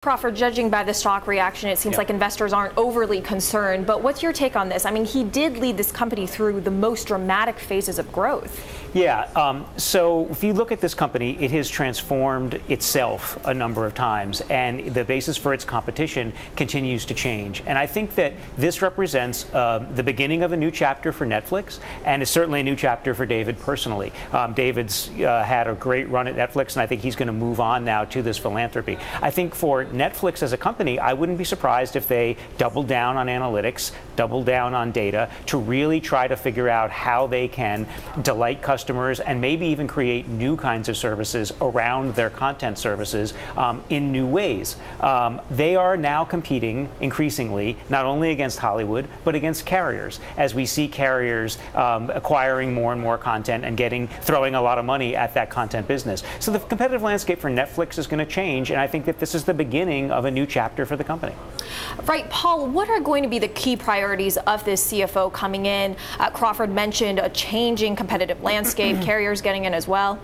Crawford, judging by the stock reaction, it seems like investors aren't overly concerned. But what's your take on this? I mean, he did lead this company through the most dramatic phases of growth. Yeah, so if you look at this company, it has transformed itself a number of times, and the basis for its competition continues to change. And I think that this represents the beginning of a new chapter for Netflix, and it's certainly a new chapter for David personally. David's had a great run at Netflix, and I think he's going to move on now to this philanthropy. I think for Netflix as a company, I wouldn't be surprised if they doubled down on analytics, doubled down on data to really try to figure out how they can delight customers and maybe even create new kinds of services around their content services in new ways. They are now competing increasingly not only against Hollywood but against carriers, as we see carriers acquiring more and more content and throwing a lot of money at that content business. So the competitive landscape for Netflix is going to change, and I think that this is the beginning of a new chapter for the company. Right, Paul, what are going to be the key priorities of this CFO coming in? Crawford mentioned a changing competitive landscape, carriers getting in as well.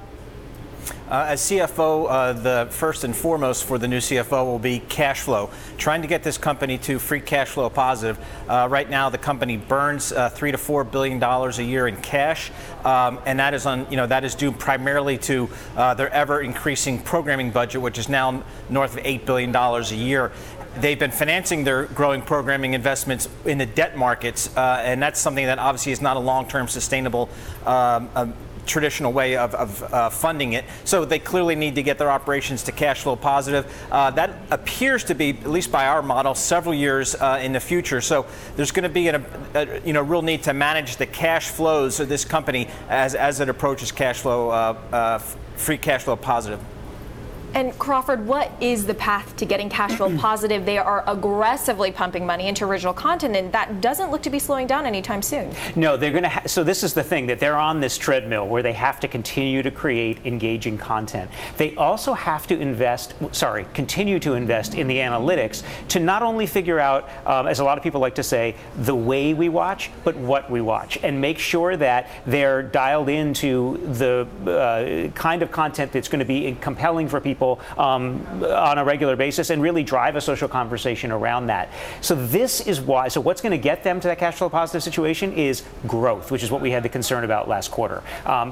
As CFO, the first and foremost for the new CFO will be cash flow, trying to get this company to free cash flow positive. Right now, the company burns $3 to $4 billion a year in cash, and that is due primarily to their ever increasing programming budget, which is now north of $8 billion a year. They've been financing their growing programming investments in the debt markets, and that's something that obviously is not a long-term sustainable traditional way of funding it. So they clearly need to get their operations to cash flow positive. That appears to be, at least by our model, several years in the future. So there's going to be a real need to manage the cash flows of this company as it approaches cash flow, free cash flow positive. And Crawford, what is the path to getting cash flow positive? They are aggressively pumping money into original content, and that doesn't look to be slowing down anytime soon. No, they're going to. So this is the thing, that they're on this treadmill where they have to continue to create engaging content. They also have to continue to invest in the analytics to not only figure out, as a lot of people like to say, the way we watch, but what we watch, and make sure that they're dialed into the kind of content that's going to be compelling for people on a regular basis and really drive a social conversation around that. So this is why. So what's going to get them to that cash flow positive situation is growth, which is what we had the concern about last quarter.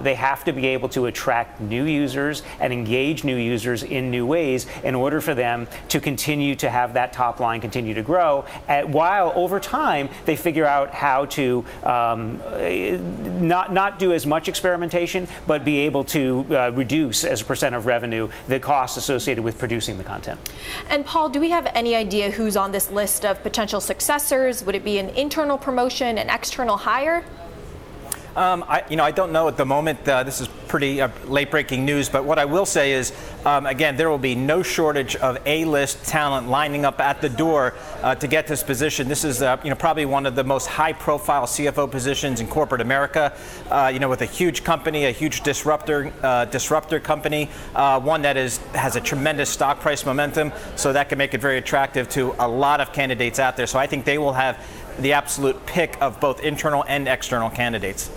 They have to be able to attract new users and engage new users in new ways in order for them to continue to have that top line continue to grow, while over time they figure out how to not do as much experimentation, but be able to reduce as a percent of revenue the costs associated with producing the content. And Paul, do we have any idea who's on this list of potential successors? Would it be an internal promotion, an external hire? I don't know at the moment. This is pretty late-breaking news, but what I will say is, again, there will be no shortage of A-list talent lining up at the door to get this position. This is, probably one of the most high-profile CFO positions in corporate America. With a huge company, a huge disruptor company, one that has a tremendous stock price momentum, so that can make it very attractive to a lot of candidates out there. So I think they will have the absolute pick of both internal and external candidates.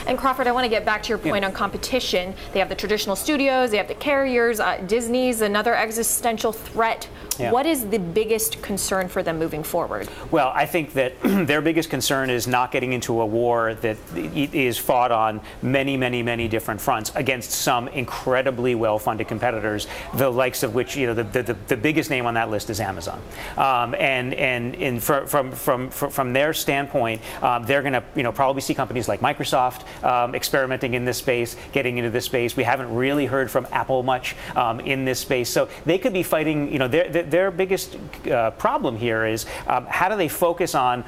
And Crawford, I want to get back to your point on competition. They have the traditional studios, they have the carriers, Disney's another existential threat. Yeah. What is the biggest concern for them moving forward? Well, I think that their biggest concern is not getting into a war that is fought on many, many, many different fronts against some incredibly well-funded competitors, the likes of which, the biggest name on that list is Amazon. And from their standpoint, they're going to probably see companies like Microsoft experimenting in this space, getting into this space. We haven't really heard from Apple much in this space, so they could be fighting. Their biggest problem here is how do they focus on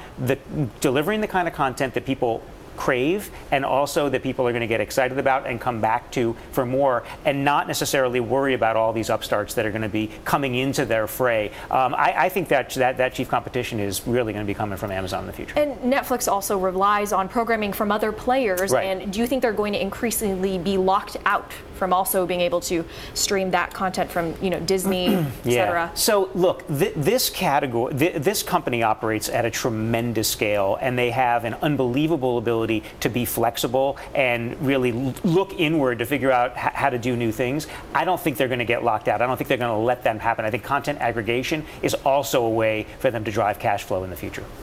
delivering the kind of content that people crave, and also that people are going to get excited about and come back to for more, and not necessarily worry about all these upstarts that are going to be coming into their fray. I think that chief competition is really going to be coming from Amazon in the future. And Netflix also relies on programming from other players, right. And do you think they're going to increasingly be locked out from also being able to stream that content from, Disney, et cetera? So look, this category, this company operates at a tremendous scale, and they have an unbelievable ability to be flexible and really look inward to figure out how to do new things. I don't think they're going to get locked out. I don't think they're going to let them happen. I think content aggregation is also a way for them to drive cash flow in the future.